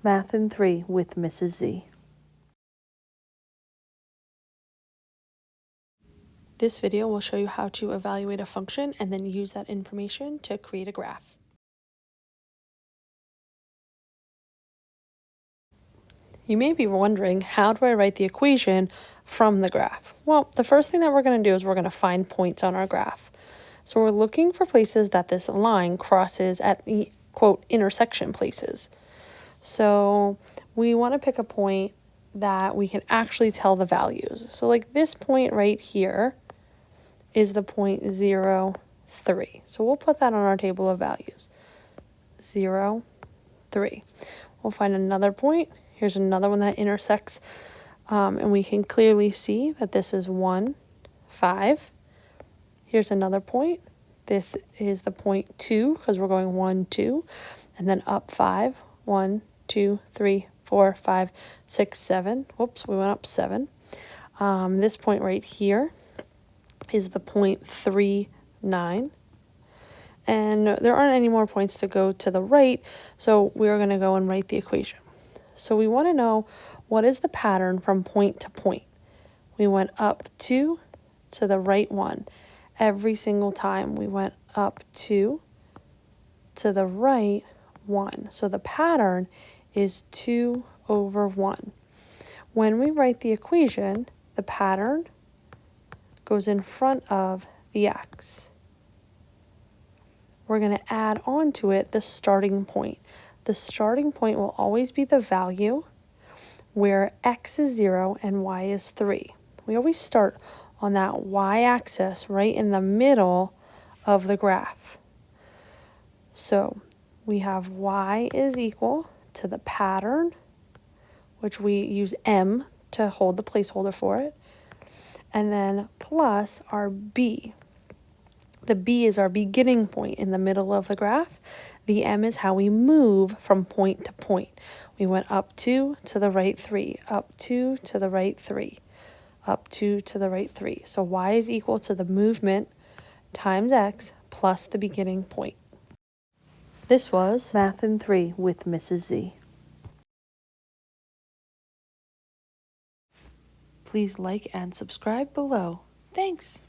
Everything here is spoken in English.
Math in 3 with Mrs. Z. This video will show you how to evaluate a function and then use that information to create a graph. You may be wondering, how do I write the equation from the graph? Well, the first thing that we're going to do is we're going to find points on our graph. So we're looking for places that this line crosses at the, quote, intersection places. So we want to pick a point that we can actually tell the values. So like this point right here is the point 0, 3. So we'll put that on our table of values. 0, 3. We'll find another point. Here's another one that intersects, and we can clearly see that this is 1, 5. Here's another point. This is the point 2 because we're going 1, 2, and then up 5, 1, 2, 3, 4, 5, 6, 7. Whoops, we went up 7. This point right here is the point 3, 9. And there aren't any more points to go to the right, so we're going to go and write the equation. So we want to know, what is the pattern from point to point? We went up 2 to the right 1. Every single time we went up 2 to the right 1. So the pattern is 2 over 1. When we write the equation, the pattern goes in front of the x. We're going to add on to it the starting point. The starting point will always be the value where x is 0 and y is 3. We always start on that y-axis right in the middle of the graph. So we have y is equal to the pattern, which we use m to hold the placeholder for it, and then plus our b. The b is our beginning point in the middle of the graph. The m is how we move from point to point. We went up 2 to the right 3, up 2 to the right 3, up 2 to the right 3. So y is equal to the movement times x plus the beginning point. This was Math in 3 with Mrs. Z. Please like and subscribe below. Thanks.